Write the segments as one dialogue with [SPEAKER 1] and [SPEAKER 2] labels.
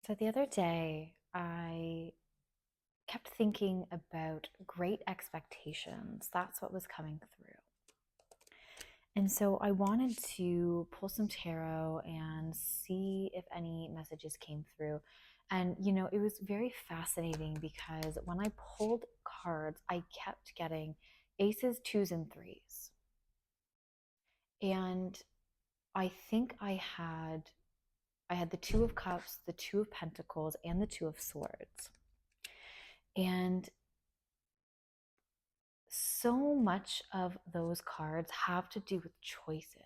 [SPEAKER 1] So the other day, I kept thinking about great expectations. That's what was coming through. And so I wanted to pull some tarot and see if any messages came through. And, it was very fascinating because when I pulled cards, I kept getting aces, twos, and threes. And I think I had the two of cups, the two of pentacles, and the two of swords. And so much of those cards have to do with choices.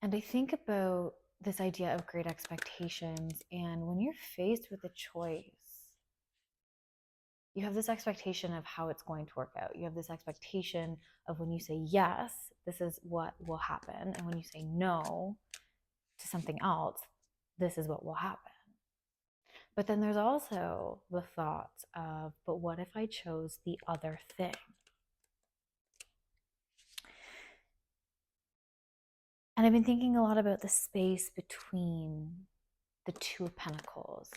[SPEAKER 1] And I think about this idea of great expectations. And when you're faced with a choice, you have this expectation of how it's going to work out. You have this expectation of when you say yes, this is what will happen. And when you say no to something else, this is what will happen. But then there's also the thoughts of, but what if I chose the other thing? And I've been thinking a lot about the space between the two of pentacles.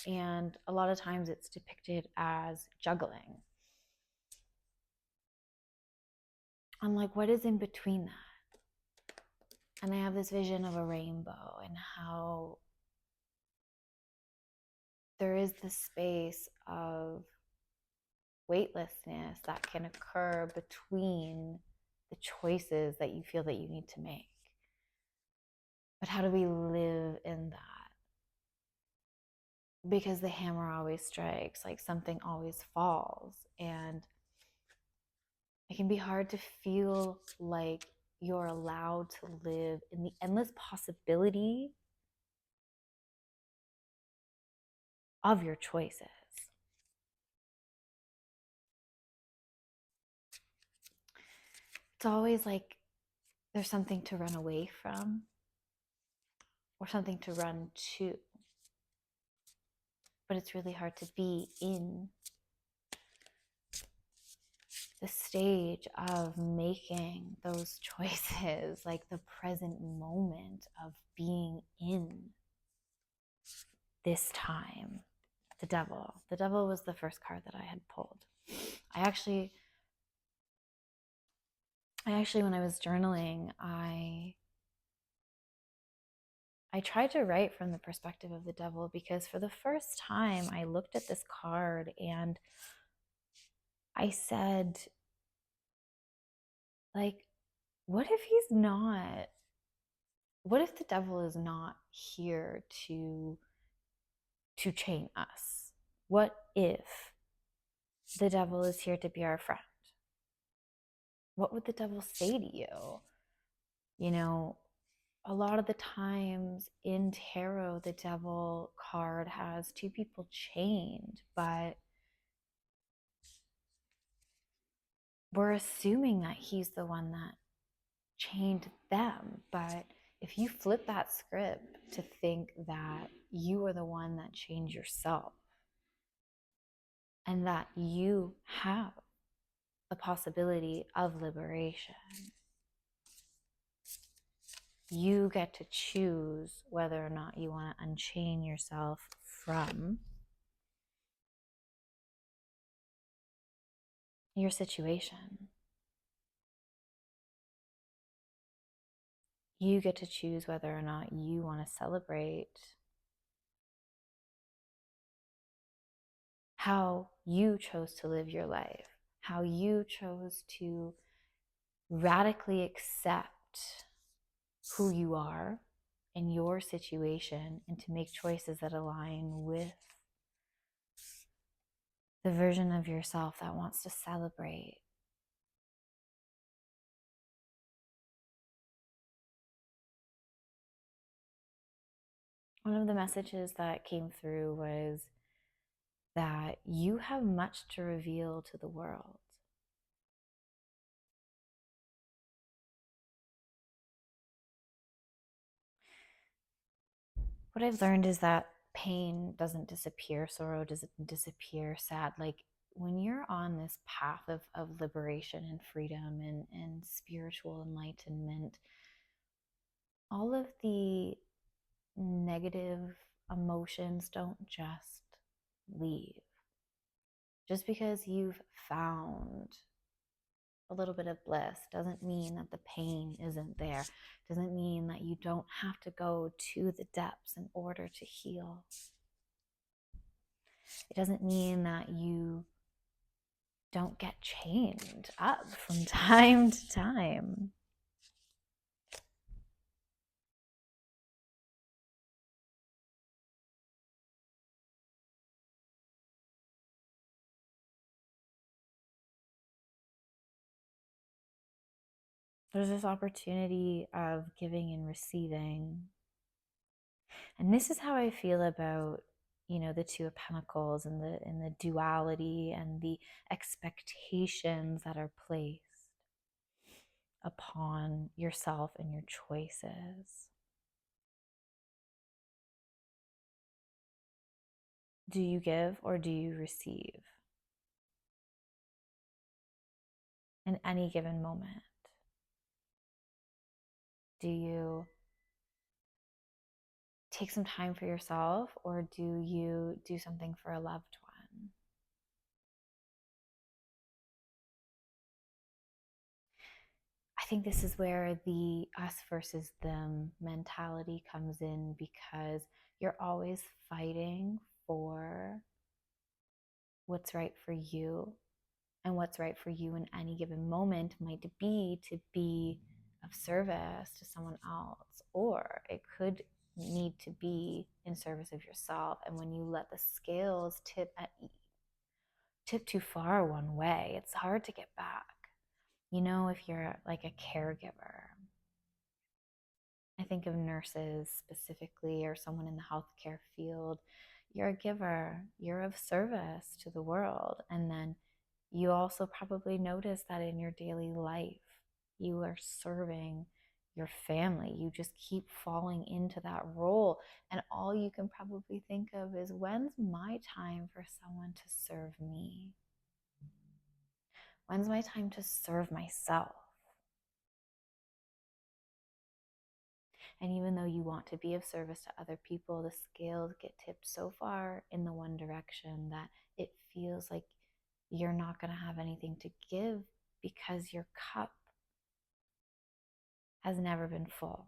[SPEAKER 1] And a lot of times it's depicted as juggling. I'm like, what is in between that? And I have this vision of a rainbow and how there is this space of weightlessness that can occur between the choices that you feel that you need to make. But how do we live in that? Because the hammer always strikes, like something always falls. And it can be hard to feel like you're allowed to live in the endless possibility of your choices. It's always like there's something to run away from or something to run to. But it's really hard to be in the stage of making those choices, like the present moment of being in this time. The devil. The devil was the first card that I had pulled. I actually, when I was journaling, I tried to write from the perspective of the devil because for the first time I looked at this card and I said, like, what if what if the devil is not here to chain us? What if the devil is here to be our friend? What would the devil say to you? You know, a lot of the times in tarot, the devil card has two people chained, but we're assuming that he's the one that chained them. But if you flip that script to think that you are the one that chained yourself and that you have the possibility of liberation, you get to choose whether or not you want to unchain yourself from your situation. You get to choose whether or not you want to celebrate how you chose to live your life, how you chose to radically accept who you are in your situation and to make choices that align with the version of yourself that wants to celebrate. One of the messages that came through was that you have much to reveal to the world. What I've learned is that pain doesn't disappear, sorrow doesn't disappear, sad. Like when you're on this path of liberation and freedom and spiritual enlightenment, all of the negative emotions don't just leave. Just because you've found a little bit of bliss doesn't mean that the pain isn't there. Doesn't mean that you don't have to go to the depths in order to heal. It doesn't mean that you don't get chained up from time to time. There's this opportunity of giving and receiving. And this is how I feel about, the Two of Pentacles and the duality and the expectations that are placed upon yourself and your choices. Do you give or do you receive in any given moment? Do you take some time for yourself or do you do something for a loved one? I think this is where the us versus them mentality comes in, because you're always fighting for what's right for you. And what's right for you in any given moment might be to be of service to someone else, or it could need to be in service of yourself. And when you let the scales tip too far one way, it's hard to get back. If you're like a caregiver, I think of nurses specifically, or someone in the healthcare field. You're a giver, you're of service to the world. And then you also probably notice that in your daily life, you are serving your family. You just keep falling into that role. And all you can probably think of is, when's my time for someone to serve me? When's my time to serve myself? And even though you want to be of service to other people, the scales get tipped so far in the one direction that it feels like you're not going to have anything to give, because your cup has never been full.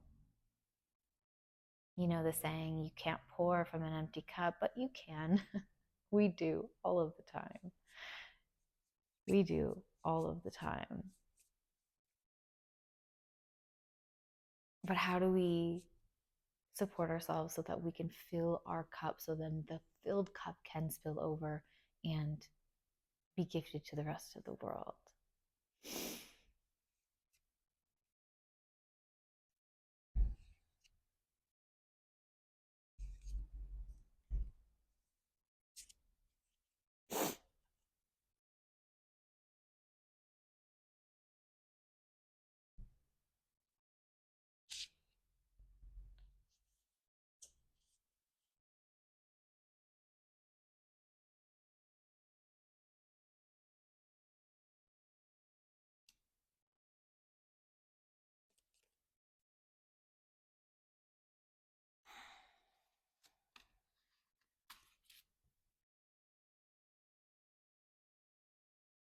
[SPEAKER 1] The saying, you can't pour from an empty cup, but you can. We do all of the time. We do all of the time. But how do we support ourselves so that we can fill our cup, so then the filled cup can spill over and be gifted to the rest of the world?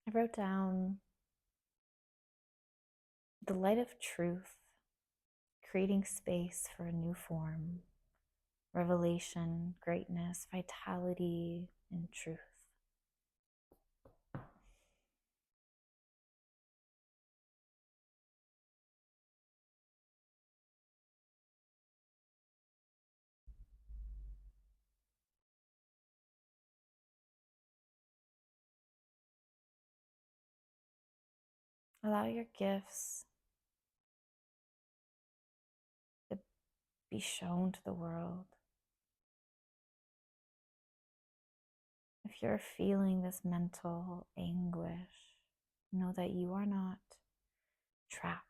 [SPEAKER 1] I wrote down the light of truth, creating space for a new form, revelation, greatness, vitality, and truth. Allow your gifts to be shown to the world. If you're feeling this mental anguish, know that you are not trapped.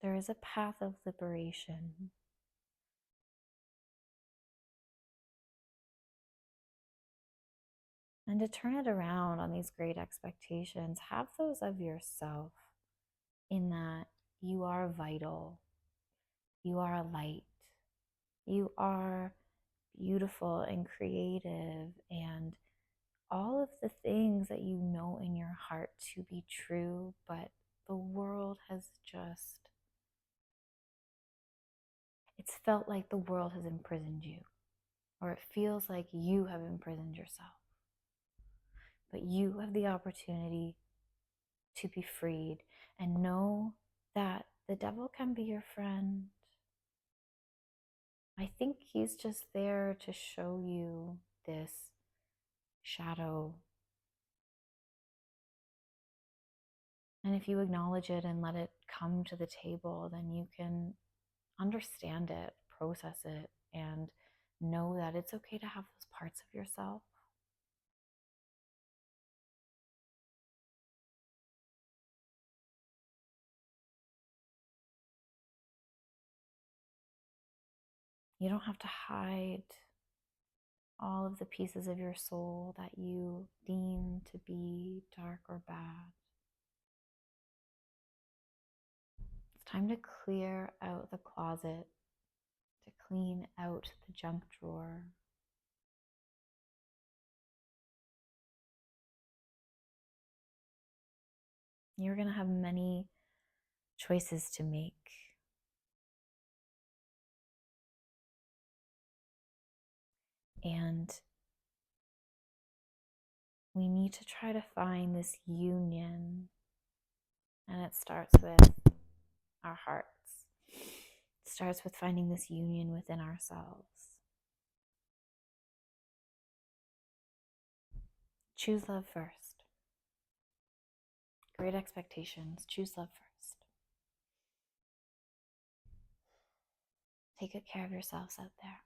[SPEAKER 1] There is a path of liberation. And to turn it around on these great expectations, have those of yourself, in that you are vital. You are a light. You are beautiful and creative and all of the things that you know in your heart to be true, but the world has just, it's felt like the world has imprisoned you, or it feels like you have imprisoned yourself. But you have the opportunity to be freed and know that the devil can be your friend. I think he's just there to show you this shadow. And if you acknowledge it and let it come to the table, then you can understand it, process it, and know that it's okay to have those parts of yourself. You don't have to hide all of the pieces of your soul that you deem to be dark or bad. It's time to clear out the closet, to clean out the junk drawer. You're going to have many choices to make. And we need to try to find this union. And it starts with our hearts. It starts with finding this union within ourselves. Choose love first. Great expectations. Choose love first. Take good care of yourselves out there.